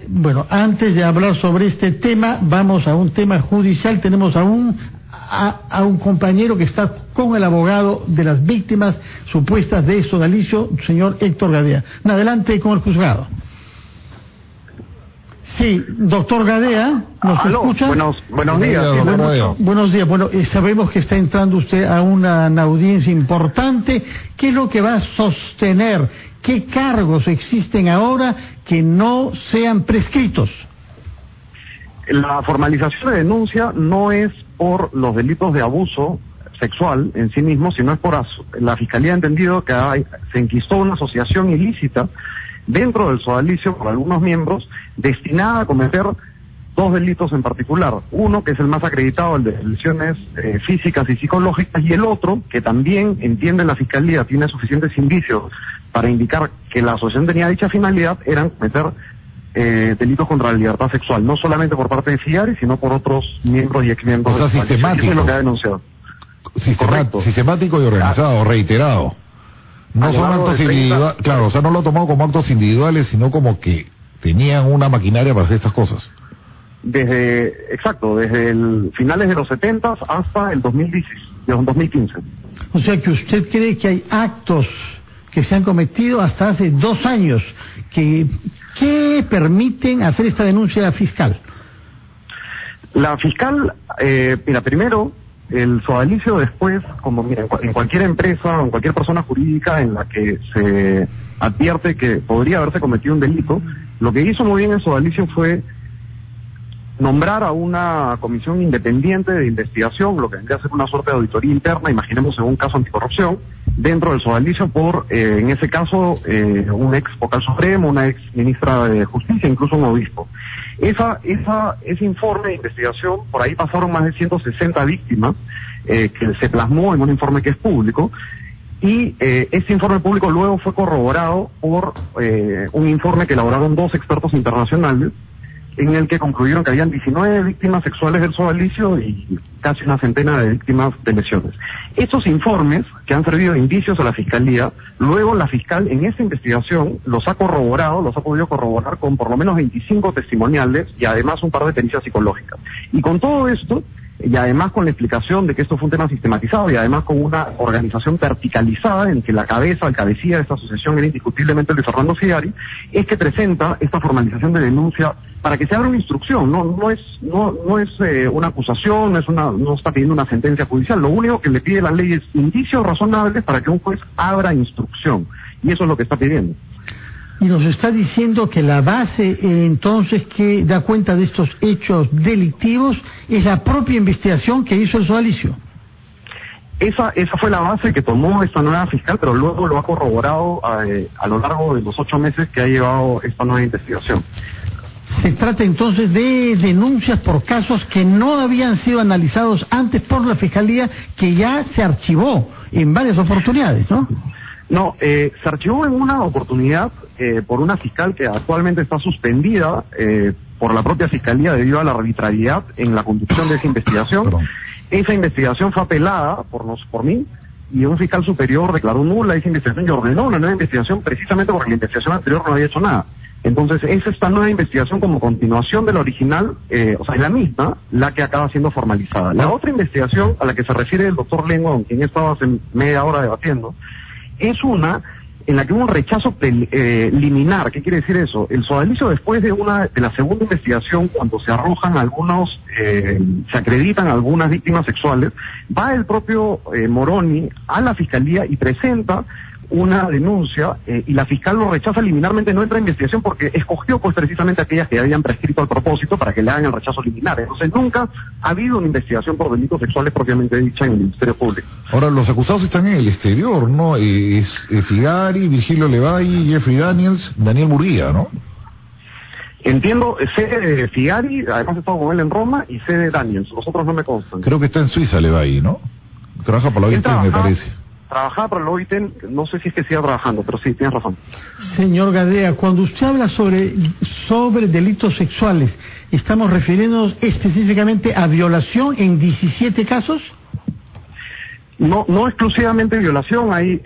Bueno, antes de hablar sobre este tema, vamos a un tema judicial. Tenemos a un compañero que está con el abogado de las víctimas supuestas de sodalicio, señor Héctor Gadea. Adelante con el juzgado. Sí, doctor Gadea, ¿nos escucha? Buenos días. Buenos días. Bueno, sabemos que está entrando usted a una audiencia importante. ¿Qué es lo que va a sostener? ¿Qué cargos existen ahora que no sean prescritos? La formalización de denuncia no es por los delitos de abuso sexual en sí mismo, sino es por la Fiscalía ha entendido que se enquistó una asociación ilícita dentro del sodalicio por algunos miembros destinada a cometer dos delitos en particular. Uno, que es el más acreditado, el de lesiones físicas y psicológicas, y el otro, que también entiende la Fiscalía, tiene suficientes indicios para indicar que la asociación tenía dicha finalidad, eran cometer delitos contra la libertad sexual, no solamente por parte de FIARI, sino por otros miembros y exmiembros. O sea, sistemático. Eso es lo que ha denunciado. Sistemático y organizado, reiterado. No son actos individuales, claro, o sea, no lo ha tomado como actos individuales, sino como que tenían una maquinaria para hacer estas cosas. Desde finales de los 70 hasta el 2015. O sea que usted cree que hay actos que se han cometido hasta hace 2 años que permiten hacer esta denuncia fiscal. La fiscal, primero, el sodalicio después, en cualquier empresa o en cualquier persona jurídica en la que se advierte que podría haberse cometido un delito, lo que hizo muy bien el sodalicio fue nombrar a una comisión independiente de investigación, lo que vendría a ser una suerte de auditoría interna, imaginemos en un caso anticorrupción, dentro del sodalicio por, en ese caso, un ex vocal supremo, una ex ministra de Justicia, incluso un obispo. Ese informe de investigación, por ahí pasaron más de 160 víctimas, que se plasmó en un informe que es público, y este informe público luego fue corroborado por un informe que elaboraron 2 expertos internacionales, en el que concluyeron que habían 19 víctimas sexuales del sodalicio y casi una centena de víctimas de lesiones. Estos informes, que han servido de indicios a la Fiscalía, luego la fiscal en esta investigación los ha podido corroborar con por lo menos 25 testimoniales y además un par de pericias psicológicas. Y con todo esto, y además con la explicación de que esto fue un tema sistematizado y además con una organización verticalizada en que el cabecilla de esta asociación era indiscutiblemente el de Fernando FIARI, es que presenta esta formalización de denuncia para que se abra una instrucción. No es una acusación, no está pidiendo una sentencia judicial. Lo único que le pide la ley es indicios razonables para que un juez abra instrucción, y eso es lo que está pidiendo. Y nos está diciendo que la base entonces que da cuenta de estos hechos delictivos es la propia investigación que hizo el sodalicio. Esa fue la base que tomó esta nueva fiscal, pero luego lo ha corroborado a lo largo de los 8 meses que ha llevado esta nueva investigación. Se trata entonces de denuncias por casos que no habían sido analizados antes por la Fiscalía, que ya se archivó en varias oportunidades, ¿no? No, se archivó en una oportunidad por una fiscal que actualmente está suspendida por la propia Fiscalía debido a la arbitrariedad en la conducción de esa investigación. Esa investigación fue apelada por mí, y un fiscal superior declaró nula esa investigación y ordenó una nueva investigación precisamente porque la investigación anterior no había hecho nada. Entonces es esta nueva investigación como continuación de la original, es la misma, la que acaba siendo formalizada. La otra investigación a la que se refiere el doctor Lengua, con quien estaba hace media hora debatiendo, es una en la que hubo un rechazo liminar. ¿Qué quiere decir eso? El sodalicio, después de la segunda investigación, cuando se arrojan se acreditan algunas víctimas sexuales, va el propio Moroni a la Fiscalía y presenta una denuncia, y la fiscal lo rechaza liminarmente, no entra en investigación porque escogió pues precisamente aquellas que habían prescrito al propósito para que le hagan el rechazo liminar. Entonces nunca ha habido una investigación por delitos sexuales propiamente dicha en el Ministerio Público. Ahora, los acusados están en el exterior, ¿no? Es FIARI, Virgilio Levalle, Jeffrey Daniels, Daniel Murguía, ¿no? Entiendo, sé de FIARI, además he estado con él en Roma, y sé de Daniels, los otros no me constan. Creo que está en Suiza Levalle, ¿no? Trabaja para la OIT, me parece. Trabajaba para el OIT, no sé si es que siga trabajando, pero sí, tienes razón. Señor Gadea, cuando usted habla sobre delitos sexuales, ¿estamos refiriéndonos específicamente a violación en 17 casos? No exclusivamente violación, hay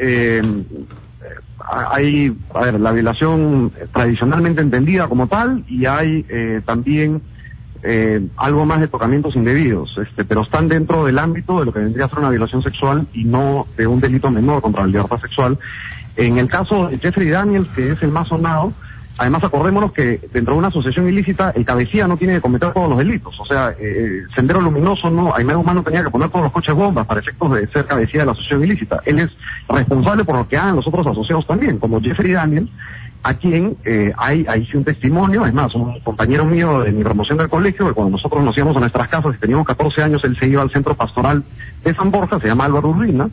hay, a ver, la violación tradicionalmente entendida como tal, y hay también algo más de tocamientos indebidos, pero están dentro del ámbito de lo que vendría a ser una violación sexual y no de un delito menor contra la libertad sexual. En el caso de Jeffrey Daniels, que es el más sonado, además acordémonos que dentro de una asociación ilícita el cabecilla no tiene que cometer todos los delitos. O sea, Sendero Luminoso no, Aimero Humano tenía que poner todos los coches bombas para efectos de ser cabecilla de la asociación ilícita. Él es responsable por lo que hagan los otros asociados también, como Jeffrey Daniels, a quien hay sí un testimonio. Es más, un compañero mío de mi promoción del colegio, que cuando nosotros nos íbamos a nuestras casas y teníamos 14 años, él se iba al centro pastoral de San Borja, se llama Álvaro Urbina,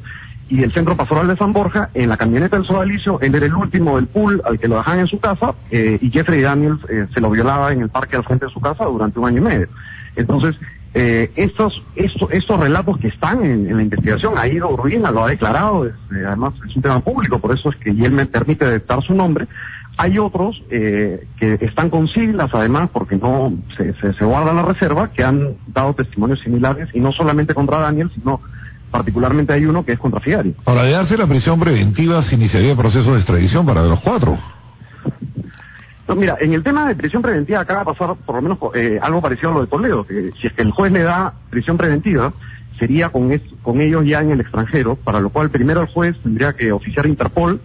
y el centro pastoral de San Borja, en la camioneta del sodalicio, él era el último del pool al que lo dejaban en su casa, y Jeffrey Daniels se lo violaba en el parque al frente de su casa durante 1 año y medio. Entonces, estos relatos que están en la investigación, Aida Urbina lo ha declarado, además es un tema público, por eso es que y él me permite dar su nombre. Hay otros que están con siglas, además, porque no se guarda la reserva, que han dado testimonios similares, y no solamente contra Daniel, sino particularmente hay uno que es contra Figari. Ahora, de darse la prisión preventiva, se iniciaría el proceso de extradición para los 4. No, mira, en el tema de prisión preventiva acá va a pasar por lo menos algo parecido a lo de Toledo, que si es que el juez le da prisión preventiva, sería con ellos ya en el extranjero, para lo cual primero el juez tendría que oficiar Interpol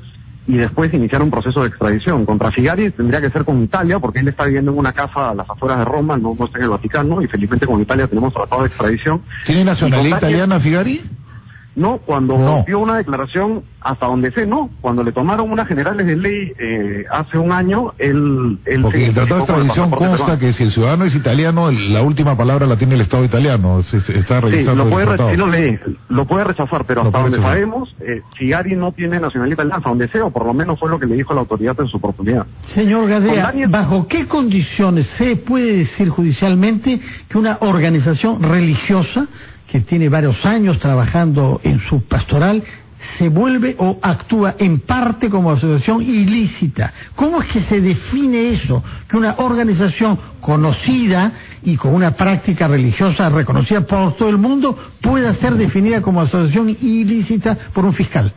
y después iniciar un proceso de extradición. Contra Figari tendría que ser con Italia, porque él está viviendo en una casa a las afueras de Roma, no está en el Vaticano, y felizmente con Italia tenemos tratado de extradición. ¿Tiene nacionalidad italiana Figari? No, cuando dio una declaración, hasta donde sé, no. Cuando le tomaron unas generales de ley hace 1 año, él porque el tratado de extradición consta que si el ciudadano es italiano, la última palabra la tiene el Estado italiano. Está revisando lo puede rechazar, pero hasta donde sabemos, Figari no tiene nacionalidad italiana, hasta donde sé, o por lo menos fue lo que le dijo la autoridad en su oportunidad. Señor Gadea, ¿bajo qué condiciones se puede decir judicialmente que una organización religiosa que tiene varios años trabajando en su pastoral, se vuelve o actúa en parte como asociación ilícita? ¿Cómo es que se define eso? Que una organización conocida y con una práctica religiosa reconocida por todo el mundo pueda ser definida como asociación ilícita por un fiscal.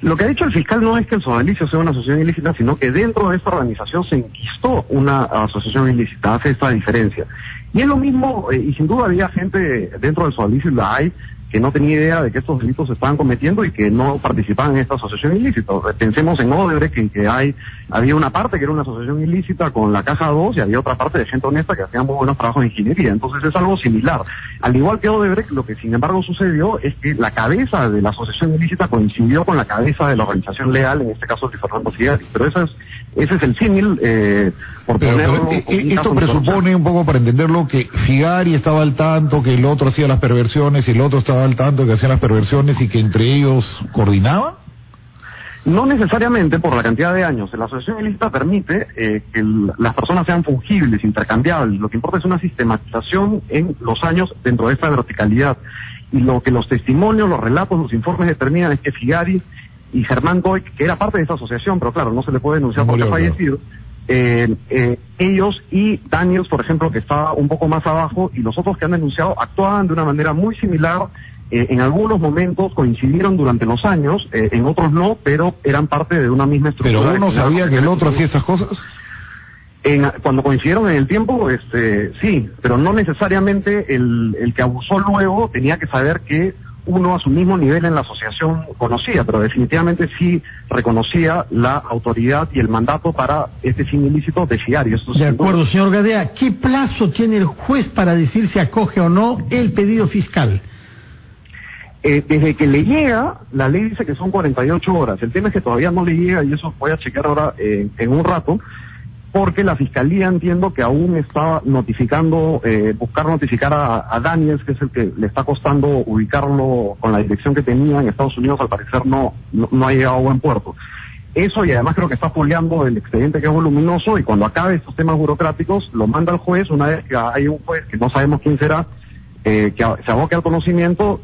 Lo que ha dicho el fiscal no es que el sodalicio sea una asociación ilícita, sino que dentro de esta organización se enquistó una asociación ilícita, hace esta diferencia. Y es lo mismo, y sin duda había gente dentro del sodalicio, y la hay, que no tenía idea de que estos delitos se estaban cometiendo y que no participaban en esta asociación ilícita. Pensemos en Odebrecht, en que había una parte que era una asociación ilícita con la Caja 2 y había otra parte de gente honesta que hacía muy buenos trabajos de ingeniería. Entonces es algo similar. Al igual que Odebrecht, lo que sin embargo sucedió es que la cabeza de la asociación ilícita coincidió con la cabeza de la organización legal, en este caso de Fernando Figari. Pero ese es el símil, por ponerlo... Esto presupone un poco, para entenderlo, que Figari estaba al tanto, que el otro hacía las perversiones y el otro estaba al tanto que hacían las perversiones y que entre ellos coordinaban. No necesariamente por la cantidad de años. La asociación ilícita permite que las personas sean fungibles, intercambiables. Lo que importa es una sistematización en los años dentro de esta verticalidad. Y lo que los testimonios, los relatos, los informes determinan es que Figari y Germán Goy, que era parte de esta asociación, pero claro, no se le puede denunciar porque ha fallecido, ellos y Daniels, por ejemplo, que estaba un poco más abajo, y los otros que han denunciado actuaban de una manera muy similar. En algunos momentos coincidieron durante los años, en otros no, pero eran parte de una misma estructura. ¿Pero uno sabía que el otro hacía esas cosas? Cuando coincidieron en el tiempo, sí, pero no necesariamente el que abusó luego tenía que saber que uno a su mismo nivel en la asociación conocía, pero definitivamente sí reconocía la autoridad y el mandato para este fin ilícito de Figari. De acuerdo, señor Gadea. ¿Qué plazo tiene el juez para decir si acoge o no el pedido fiscal? Desde que le llega, la ley dice que son 48 horas. El tema es que todavía no le llega, y eso voy a chequear ahora en un rato, porque la Fiscalía entiendo que aún está notificando, buscar notificar a Daniels, que es el que le está costando ubicarlo con la dirección que tenía en Estados Unidos. Al parecer no ha llegado a buen puerto. Eso, y además creo que está foliando el expediente, que es voluminoso, y cuando acabe estos temas burocráticos lo manda al juez. Una vez que hay un juez, que no sabemos quién será, que se aboque al conocimiento,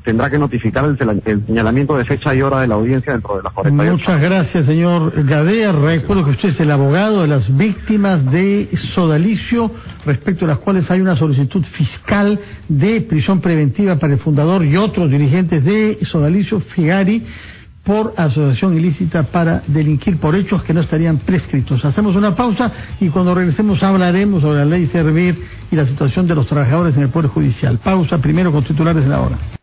tendrá que notificar el señalamiento de fecha y hora de la audiencia dentro de las 48 horas. Muchas gracias, señor Gadea. Recuerdo que usted es el abogado de las víctimas de sodalicio, respecto a las cuales hay una solicitud fiscal de prisión preventiva para el fundador y otros dirigentes de sodalicio, Figari, por asociación ilícita para delinquir por hechos que no estarían prescritos. Hacemos una pausa y cuando regresemos hablaremos sobre la ley Servir y la situación de los trabajadores en el Poder Judicial. Pausa primero con titulares de la hora.